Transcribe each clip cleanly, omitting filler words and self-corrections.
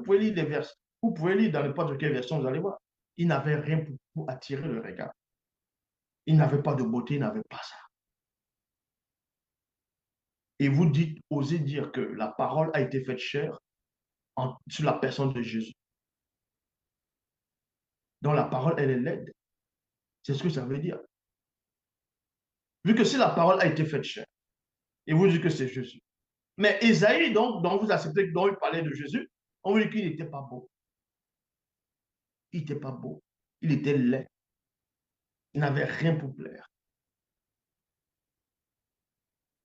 pouvez lire des versets, vous pouvez lire dans n'importe quelle version, vous allez voir. Il n'avait rien pour attirer le regard. Il n'avait pas de beauté, il n'avait pas ça. Et vous dites, osez dire que la parole a été faite chair sur la personne de Jésus. Donc la parole, elle est laide. C'est ce que ça veut dire. Vu que si la parole a été faite chair, et vous dites que c'est Jésus. Mais Esaïe, donc, dont vous acceptez, dont il parlait de Jésus, on vous dit qu'il n'était pas beau. Il n'était pas beau. Il était laid. Il n'avait rien pour plaire.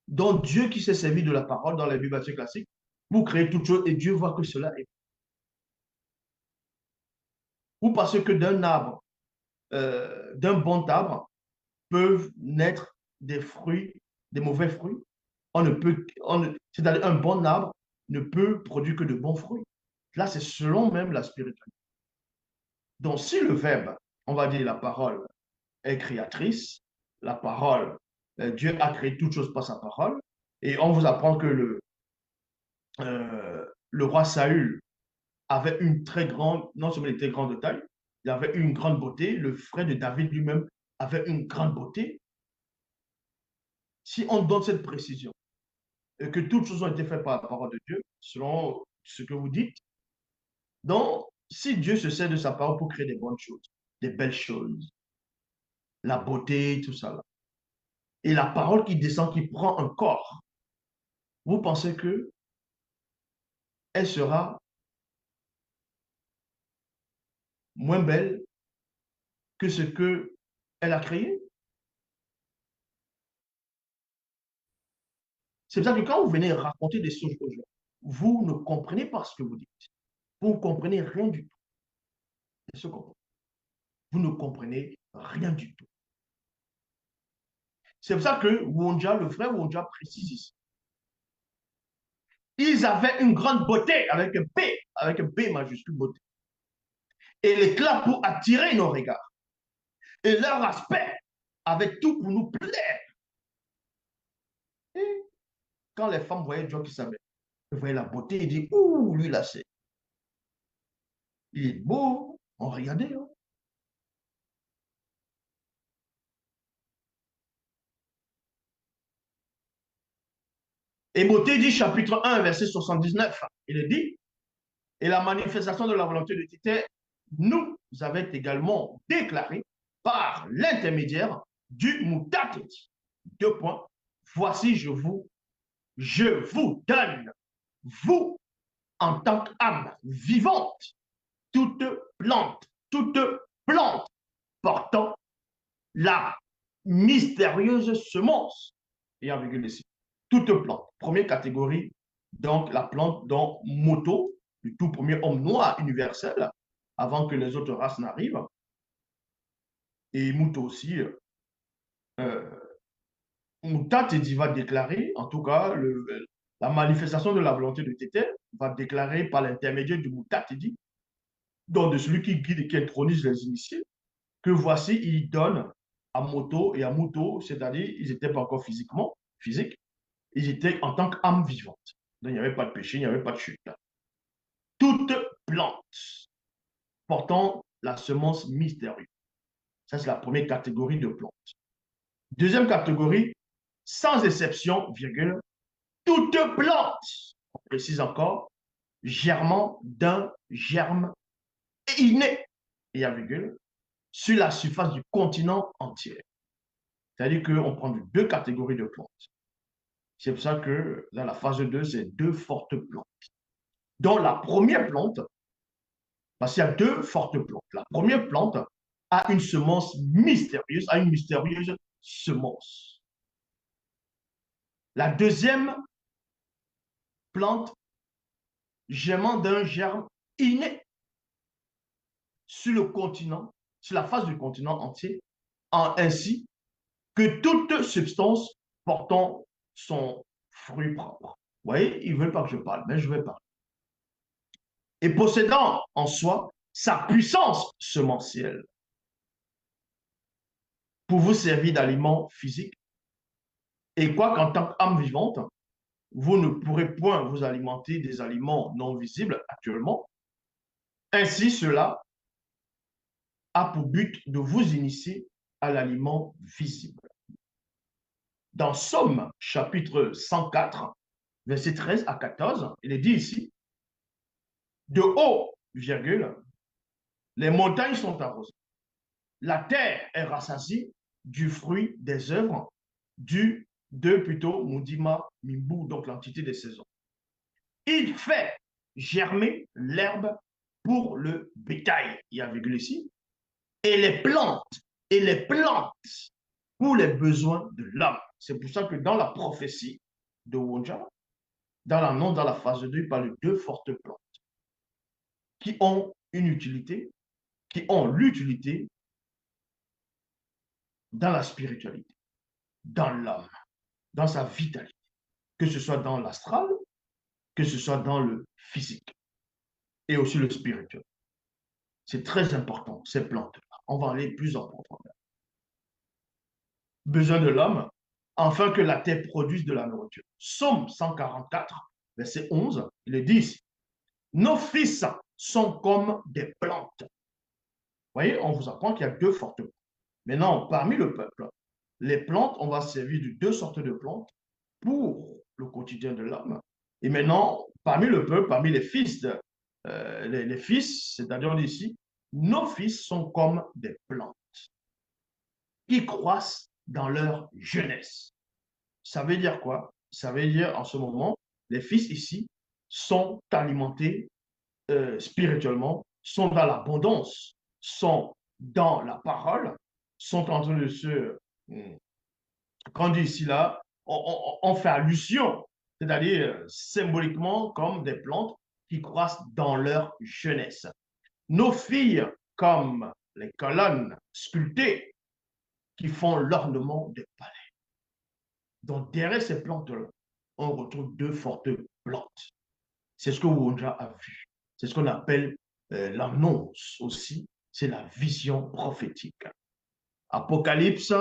Donc Dieu qui s'est servi de la parole dans la Bible classique, vous créez toute chose et Dieu voit que cela est. Vous pensez que d'un arbre, d'un bon arbre, peuvent naître des fruits, des mauvais fruits. On ne peut, c'est-à-dire un bon arbre ne peut produire que de bons fruits. Là, c'est selon même la spiritualité. Donc, si le verbe, on va dire la parole, est créatrice, la parole, Dieu a créé toute chose par sa parole, et on vous apprend que le roi Saül avait une très grande, non seulement il était grand de taille, il avait une grande beauté, le frère de David lui-même avait une grande beauté. Si on donne cette précision, et que toutes choses ont été faites par la parole de Dieu, selon ce que vous dites, donc si Dieu se sert de sa parole pour créer des bonnes choses, des belles choses, la beauté, tout ça, là, et la parole qui descend, qui prend un corps, vous pensez que elle sera moins belle que ce que elle a créé? C'est pour ça que quand vous venez raconter des choses aux gens, vous ne comprenez pas ce que vous dites. Vous ne comprenez rien du tout. C'est ce qu'on Vous ne comprenez rien du tout. C'est pour ça que Wonja, le frère Wonja précise ici. Ils avaient une grande beauté avec un B majuscule beauté. Et l'éclat pour attirer nos regards. Et leur aspect avait tout pour nous plaire. Et quand les femmes voyaient John qui savait, ils voyaient la beauté, ils disaient, ouh, lui là, c'est. Il est beau. On regardait. Hein. Et dit chapitre 1, verset 79, il est dit, et la manifestation de la volonté de Dieu nous avait également déclaré par l'intermédiaire du Moutateti. Deux points. Voici, je vous donne, vous, en tant qu'âme vivante, toute plante portant la mystérieuse semence. Et en virgule ici. Toute plante. Première catégorie, donc la plante dont Moto, le tout premier homme noir universel, avant que les autres races n'arrivent, et Moto aussi, Moutatedi va déclarer, en tout cas, la manifestation de la volonté de Tété va déclarer par l'intermédiaire du Moutatedi, donc de celui qui guide et qui intronise les initiés, que voici, il donne à Moto et à Muto, c'est-à-dire, ils n'étaient pas encore physiques, ils étaient en tant qu'âme vivante. Donc, il n'y avait pas de péché, il n'y avait pas de chute. Toute plante portant la semence mystérieuse. Ça, c'est la première catégorie de plantes. Deuxième catégorie, sans exception, virgule, toute plante, on précise encore, germant d'un germe inné, et à virgule, sur la surface du continent entier. C'est-à-dire qu'on prend deux catégories de plantes. C'est pour ça que dans la phase 2, c'est deux fortes plantes. Dans la première plante, parce qu'il y a deux fortes plantes. La première plante a une semence mystérieuse, a une mystérieuse semence. La deuxième plante germant d'un germe inné sur le continent, sur la face du continent entier, ainsi que toute substance portant son fruit propre. Vous voyez, ils ne veulent pas que je parle, mais je vais parler. Et possédant en soi sa puissance semencielle pour vous servir d'aliment physique. Et quoi qu'en tant qu'âme vivante, vous ne pourrez point vous alimenter des aliments non visibles actuellement, Ainsi, cela a pour but de vous initier à l'aliment visible. Dans Somme, chapitre 104, versets 13 à 14, il est dit ici, de haut, virgule, les montagnes sont arrosées, la terre est rassasiée du fruit des œuvres, de plutôt Mundima Mimbu, donc l'entité des saisons. Il fait germer l'herbe pour le bétail, il y a virgule ici, et les plantes pour les besoins de l'homme. C'est pour ça que dans la prophétie de Wonja, dans l'annonce, dans la phase 2, il parle de deux fortes plantes qui ont une utilité, qui ont l'utilité dans la spiritualité, dans l'homme, dans sa vitalité, que ce soit dans l'astral, que ce soit dans le physique et aussi le spirituel. C'est très important, ces plantes-là. On va aller plus en profondeur. Besoin de l'homme, afin que la terre produise de la nourriture. Somme 144, verset 11, il est dit ici, nos fils sont comme des plantes. Vous voyez, on vous apprend qu'il y a deux fortes plantes. Maintenant, parmi le peuple, les plantes, on va servir de deux sortes de plantes pour le quotidien de l'homme. Et maintenant, parmi le peuple, parmi les fils, les fils, c'est-à-dire ici, nos fils sont comme des plantes qui croissent dans leur jeunesse. Ça veut dire quoi? Ça veut dire en ce moment, les fils ici sont alimentés spirituellement, sont dans l'abondance, sont dans la parole, sont en train de se... Quand on dit ici, là, on fait allusion, c'est-à-dire symboliquement comme des plantes qui croissent dans leur jeunesse. Nos filles, comme les colonnes sculptées qui font l'ornement des palais. Donc, derrière ces plantes-là, on retrouve deux fortes plantes. C'est ce que Wonja a vu. C'est ce qu'on appelle l'annonce aussi. C'est la vision prophétique. Apocalypse,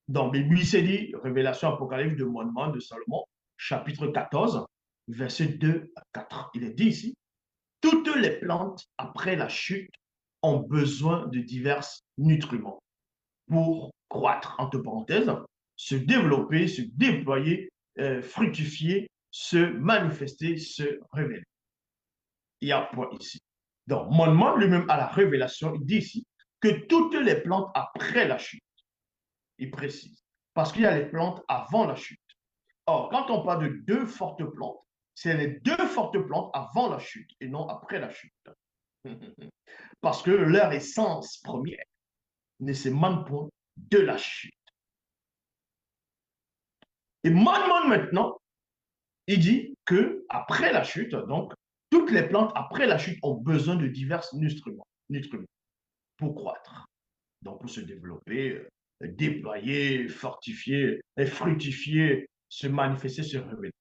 dans Bible, c'est dit, révélation apocalypse de Moïse de Salomon, chapitre 14, verset 2 à 4. Il est dit ici, toutes les plantes, après la chute, ont besoin de divers nutriments pour croître, entre parenthèses, se développer, se déployer, fructifier, se manifester, se révéler. Il y a un point ici. Donc, Moïse lui-même à la révélation, il dit ici que toutes les plantes après la chute, il précise, parce qu'il y a les plantes avant la chute. Or, quand on parle de deux fortes plantes, c'est les deux fortes plantes avant la chute et non après la chute. Parce que leur essence première ne s'émane point de la chute. Et Moïse maintenant, il dit que après la chute, donc, toutes les plantes après la chute ont besoin de divers nutriments pour croître, donc pour se développer, déployer, fortifier, fructifier, se manifester, se révéler.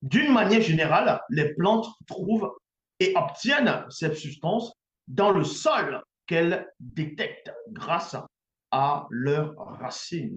D'une manière générale, les plantes trouvent et obtiennent cette substance dans le sol qu'elles détectent grâce à leurs racines.